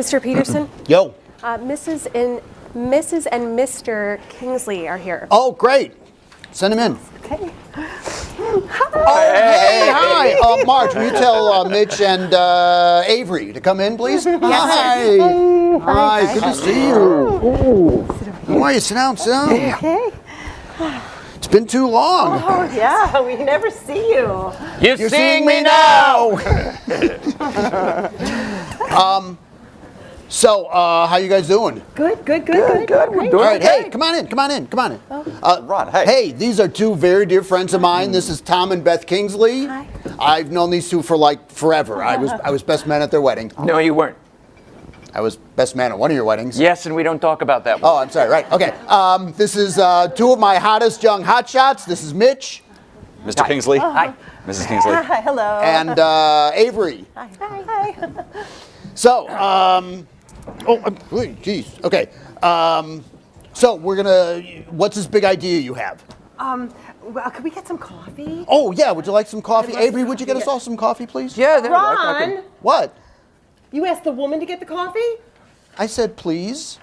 Mr. Peterson, Yo. Mrs. and Mr. Kingsley are here. Oh, great. Send him in. Okay. Oh, hey, hi. Marge, will you tell Mitch and Avery to come in, please? Hi. Hi, good to see you. How are you? Sit down, sit down. Okay. It's been too long. Oh, yeah, we never see you. You're seeing me now. So, how you guys doing? Good. Good. We're doing All right, okay. hey, come on in. Ron, hey. Hey, these are two very dear friends of mine. This is Tom and Beth Kingsley. Hi. I've known these two for like forever. I was best man at their wedding. No, you weren't. I was best man at one of your weddings. Yes, and we don't talk about that one. Oh, I'm sorry. Right. Okay. This is two of my hottest young hotshots. This is Mitch Mr. Kingsley. Hi. Mrs. Kingsley. Hi, hello. and Avery. Hi. So, geez. Okay. So we're gonna. What's this big idea you have? Well, could we get some coffee? Oh yeah. Would you like some coffee, I'd love Avery? some Would you coffee, get us yeah. all some coffee, please? Yeah, there Ron, What? you asked the woman to get the coffee? I said please.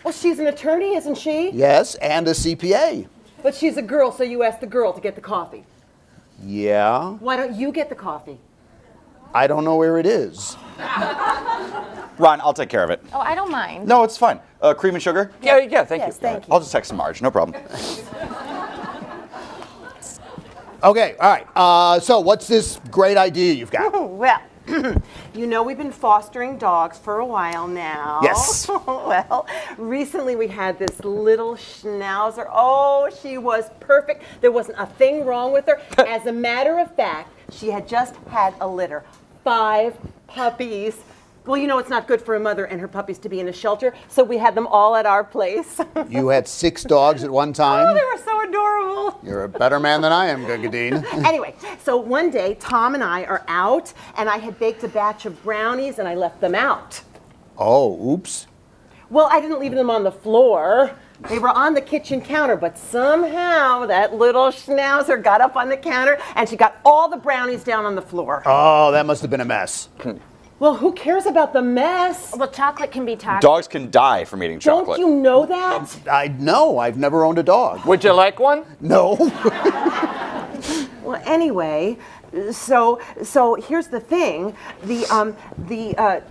Well, she's an attorney, isn't she? Yes, and a CPA. But she's a girl, so you asked the girl to get the coffee. Yeah. Why don't you get the coffee? I don't know where it is. Ron, I'll take care of it. Oh, I don't mind. No, it's fine. Cream and sugar? Yeah, thank Yes, you. thank you. I'll just text Marge, no problem. Okay. All right. So what's this great idea you've got? Well, you know we've been fostering dogs for a while now. Yes. Well, recently we had this little schnauzer. Oh, she was perfect. There wasn't a thing wrong with her. As a matter of fact, she had just had a litter. 5 puppies. Well, you know it's not good for a mother and her puppies to be in a shelter, so we had them all at our place. You had 6 dogs at one time. Oh, they were so adorable. You're a better man than I am, Gungadine. Anyway, so one day, Tom and I are out, and I had baked a batch of brownies, and I left them out. Oh, oops. Well, I didn't leave them on the floor. They were on the kitchen counter, but somehow that little schnauzer got up on the counter, and she got all the brownies down on the floor. Oh, that must have been a mess. Well, who cares about the mess? Well, chocolate can be toxic. Dogs can die from eating chocolate. Don't you know that? I know. I've never owned a dog. Would you like one? No. Well, anyway, so here's the thing: the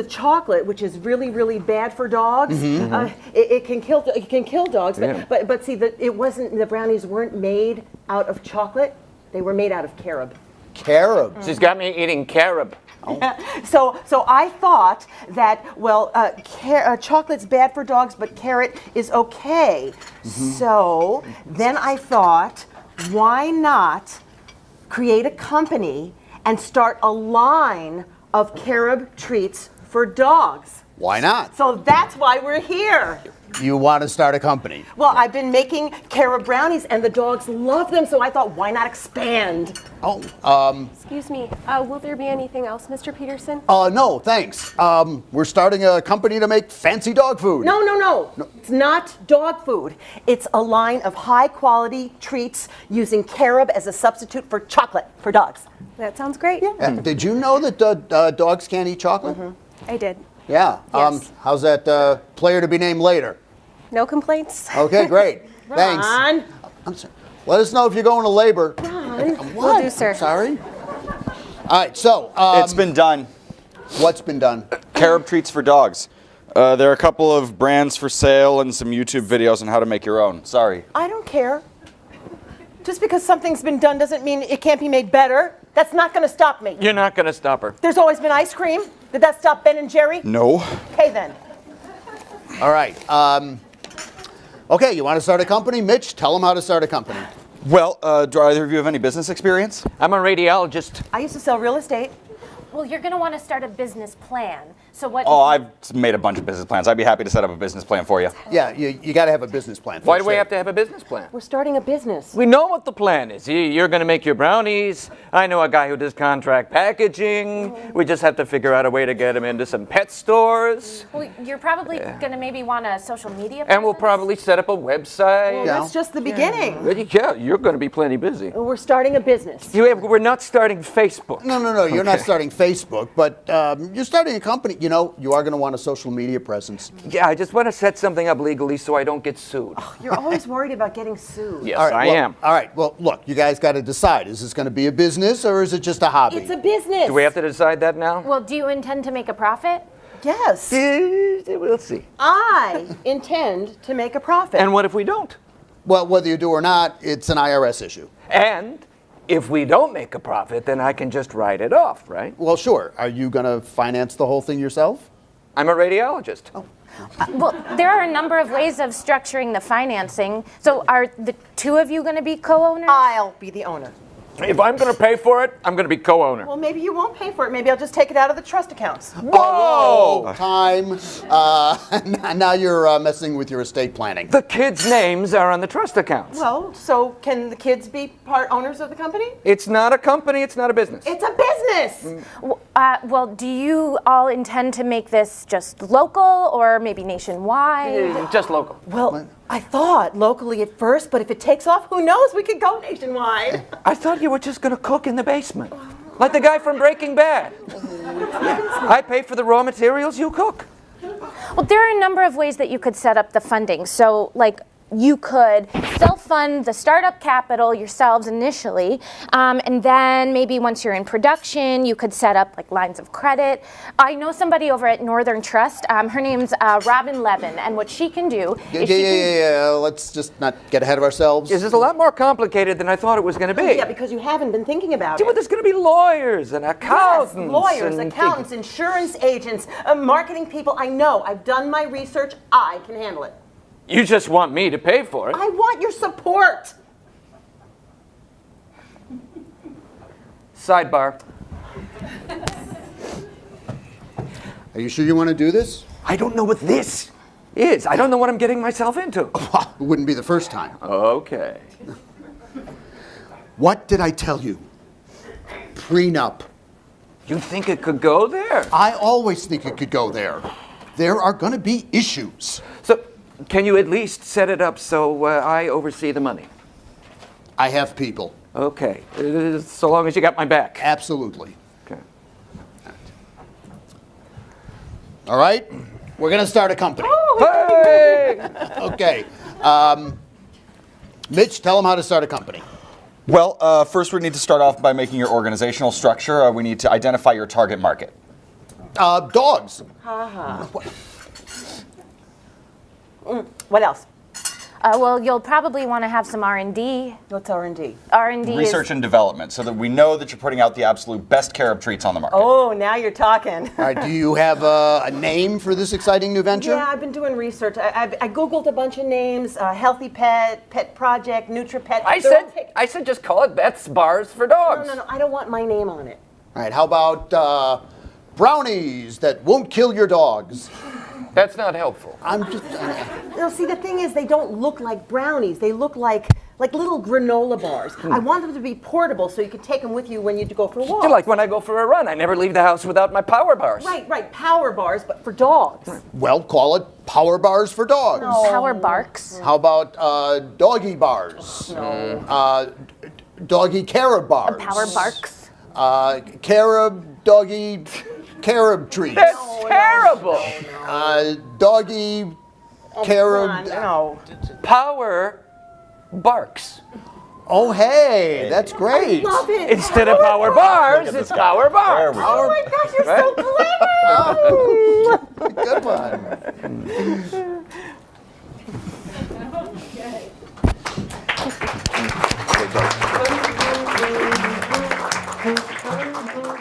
chocolate, which is really, really bad for dogs, it can kill dogs. Yeah. But see, the brownies weren't made out of chocolate; they were made out of carob. Carob. She's got me eating carob. So I thought that, well, chocolate's bad for dogs, but carrot is okay. So then I thought, why not create a company and start a line of carob treats for dogs? Why not? So that's why we're here. You want to start a company? Well, I've been making carob brownies, and the dogs love them, so I thought, why not expand? Oh, Excuse me, will there be anything else, Mr. Peterson? no, thanks. We're starting a company to make fancy dog food. No. It's not dog food. It's a line of high-quality treats using carob as a substitute for chocolate for dogs. That sounds great. Did you know that dogs can't eat chocolate? I did. Yeah. Yes. How's that player to be named later? No complaints. Okay, great. Thanks. Ron. I'm sorry. Let us know if you're going to labor. Will do, sir. Sorry. All right, so It's been done. what's been done? Carob treats for dogs. There are a couple of brands for sale and some YouTube videos on how to make your own. Sorry. I don't care. Just because something's been done doesn't mean it can't be made better. That's not going to stop me. You're not going to stop her. There's always been ice cream. Did that stop Ben and Jerry? No. Okay, then. All right. Okay, you want to start a company? Mitch, tell them how to start a company. Well, do either of you have any business experience? I'm a radiologist. I used to sell real estate. Well, you're going to want to start a business plan. So what? Oh, I've made a bunch of business plans. I'd be happy to set up a business plan for you. Yeah, you got to have a business plan. Why do we have to have a business plan? We're starting a business. We know what the plan is. You're going to make your brownies. I know a guy who does contract packaging. We just have to figure out a way to get him into some pet stores. Well, you're probably going to maybe want a social media. And we'll presence? probably set up a website. Well, that's just the beginning. Yeah, you're going to be plenty busy. We're starting a business. We're not starting Facebook. No, you're not starting Facebook, but you're starting a company. you know, you are going to want a social media presence. Yeah, I just want to set something up legally so I don't get sued. You're always worried about getting sued. Yes, All right, I well, am. All right, well, look, you guys got to decide. Is this going to be a business or is it just a hobby? It's a business. Do we have to decide that now? Well, do you intend to make a profit? Yes. We'll see. I intend to make a profit. And what if we don't? Well, whether you do or not, it's an IRS issue. And if we don't make a profit, then I can just write it off, right? Well, sure. Are you going to finance the whole thing yourself? I'm a radiologist. Well, there are a number of ways of structuring the financing. So are the two of you going to be co-owners? I'll be the owner. If I'm going to pay for it, I'm going to be co-owner. Well, maybe you won't pay for it. Maybe I'll just take it out of the trust accounts. Whoa! Time. Now you're messing with your estate planning. The kids' names are on the trust accounts. Well, so can the kids be part owners of the company? It's not a company, it's not a business. It's a business. Well, do you all intend to make this just local or maybe nationwide? Just local. Well, I thought locally at first, but if it takes off, who knows? We could go nationwide. I thought you were just going to cook in the basement. Like the guy from Breaking Bad. I pay for the raw materials, you cook. Well, there are a number of ways that you could set up the funding. So, like, you could self-fund the startup capital yourselves initially, and then maybe once you're in production, you could set up like lines of credit. I know somebody over at Northern Trust. Her name's Robin Levin, and what she can do is Yeah. Let's just not get ahead of ourselves. This is a lot more complicated than I thought it was going to be. Yeah, because you haven't been thinking about Well, it. there's going to be lawyers and accountants. Yes, lawyers, and accountants, insurance agents, marketing people. I know. I've done my research. I can handle it. You just want me to pay for it. I want your support. Sidebar. Are you sure you want to do this? I don't know what this is. I don't know what I'm getting myself into. Well, it wouldn't be the first time. Okay. What did I tell you? Prenup. You think it could go there? I always think it could go there. There are going to be issues. So, can you at least set it up so I oversee the money? I have people. Okay. So long as you got my back. Absolutely. Okay. All right? We're going to start a company. Hey! Okay. Mitch, tell them how to start a company. Well, first we need to start off by making your organizational structure. We need to identify your target market. Dogs. What else? well, you'll probably want to have some R&D. What's R&D? R&D Research and development, so that we know that you're putting out the absolute best carob treats on the market. Oh, now you're talking. All right, do you have a name for this exciting new venture? Yeah, I've been doing research. I Googled a bunch of names, Healthy Pet, Pet Project, NutriPet. I said just call it Beth's Bars for Dogs. No, I don't want my name on it. All right, how about brownies that won't kill your dogs? That's not helpful. I'm just... No, see, the thing is, they don't look like brownies. They look like little granola bars. I want them to be portable so you can take them with you when you go for walks. Like when I go for a run, I never leave the house without my power bars. Right, power bars, but for dogs. Well, call it power bars for dogs. Power barks. How about doggy bars? No. Doggy carob bars. Power barks. Carob, doggy, carob treats. That's terrible. Doggy, carob. No. Power barks. Oh, hey, that's great. Love it. Instead of power bars, it's power bars. There we go. Oh my gosh, you're so clever. Good one.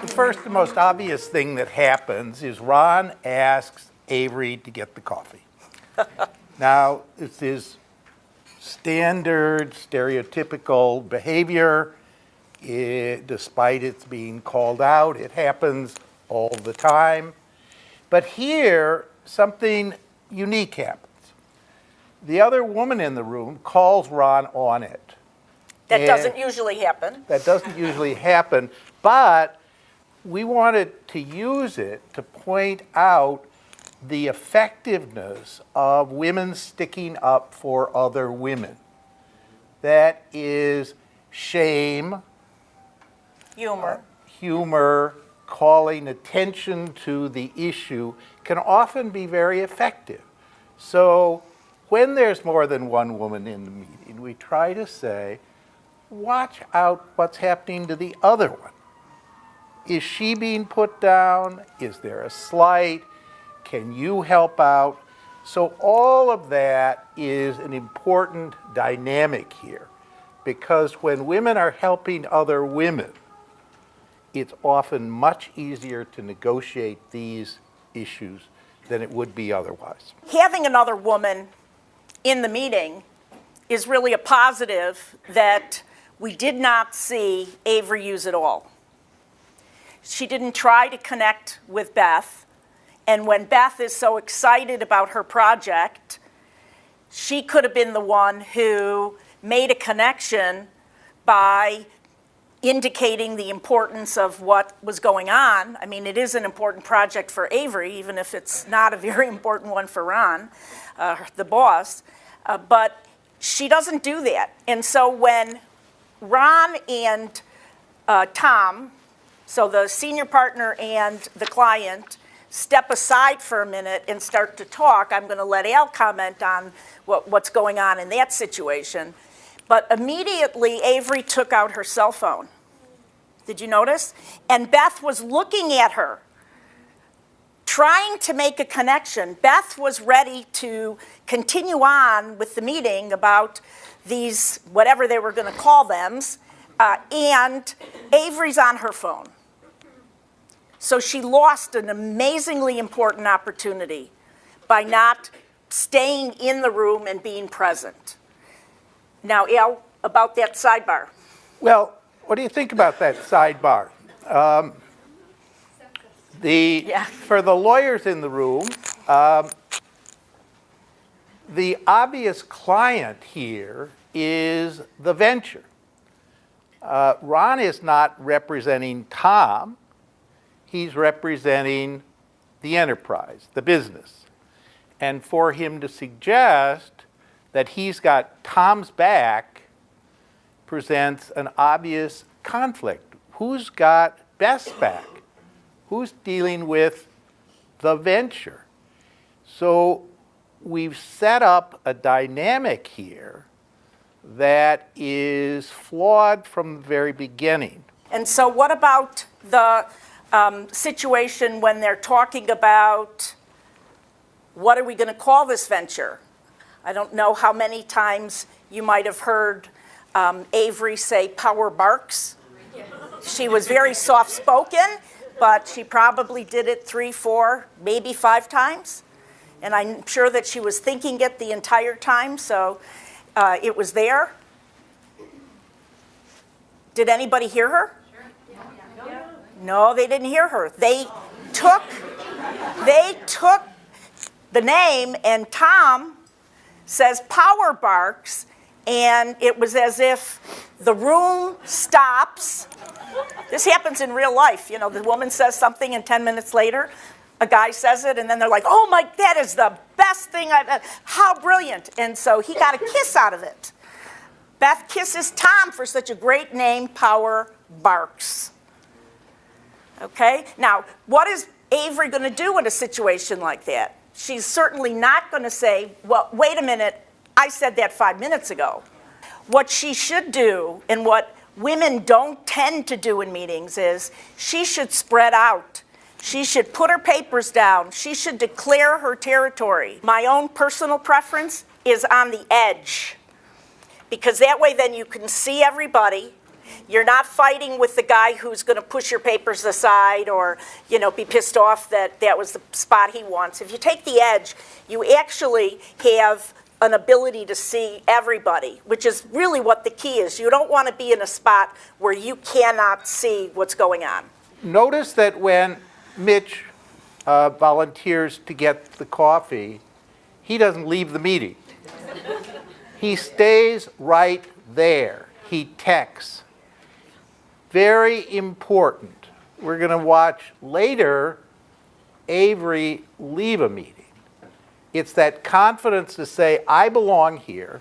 The first and most obvious thing that happens is Ron asks Avery to get the coffee. Now, it's his standard, stereotypical behavior. Despite its being called out, it happens all the time. But here, something unique happens. The other woman in the room calls Ron on it. That And doesn't usually happen. That doesn't usually happen, but we wanted to use it to point out the effectiveness of women sticking up for other women. That is shame, Humor. humor, calling attention to the issue can often be very effective. So when there's more than one woman in the meeting, we try to say, watch out what's happening to the other one. Is she being put down? Is there a slight? Can you help out? So all of that is an important dynamic here, because when women are helping other women, it's often much easier to negotiate these issues than it would be otherwise. Having another woman in the meeting is really a positive that we did not see Avery use at all. She didn't try to connect with Beth, and when Beth is so excited about her project, she could have been the one who made a connection by indicating the importance of what was going on. I mean, it is an important project for Avery, even if it's not a very important one for Ron, the boss. But she doesn't do that. And so when Ron and Tom, so the senior partner and the client, step aside for a minute and start to talk, I'm going to let Al comment on what's going on in that situation. But immediately, Avery took out her cell phone. Did you notice? And Beth was looking at her, trying to make a connection. Beth was ready to continue on with the meeting about these, whatever they were going to call them, and Avery's on her phone. So she lost an amazingly important opportunity by not staying in the room and being present. Now, Al, about that sidebar. Well, what do you think about that sidebar? For the lawyers in the room, the obvious client here is the venture. Ron is not representing Tom. He's representing the enterprise, the business. And for him to suggest that he's got Tom's back presents an obvious conflict. Who's got Beth's back? Who's dealing with the venture? So we've set up a dynamic here that is flawed from the very beginning. And so what about the situation when they're talking about what are we going to call this venture? I don't know how many times you might have heard Avery say power barks. She was very soft-spoken, but she probably did it 3, 4, maybe 5 times. And I'm sure that she was thinking it the entire time, so it was there. Did anybody hear her? No, they didn't hear her. They took the name, and Tom says power barks, and it was as if the room stops. This happens in real life. You know, the woman says something, and 10 minutes later, a guy says it, and then they're like, oh my, that is the best thing I've had. How brilliant. And so he got a kiss out of it. Beth kisses Tom for such a great name, power barks. Okay, now, what is Avery going to do in a situation like that? She's certainly not going to say, well, wait a minute, I said that 5 minutes ago. What she should do, and what women don't tend to do in meetings, is she should spread out. She should put her papers down. She should declare her territory. My own personal preference is on the edge, because that way then you can see everybody. You're not fighting with the guy who's going to push your papers aside or, you know, be pissed off that that was the spot he wants. If you take the edge, you actually have an ability to see everybody, which is really what the key is. You don't want to be in a spot where you cannot see what's going on. Notice that when Mitch volunteers to get the coffee, he doesn't leave the meeting. He stays right there. He texts. Very important. We're going to watch later Avery leave a meeting. It's that confidence to say, I belong here.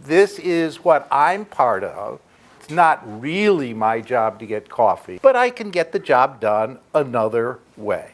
This is what I'm part of. It's not really my job to get coffee, but I can get the job done another way.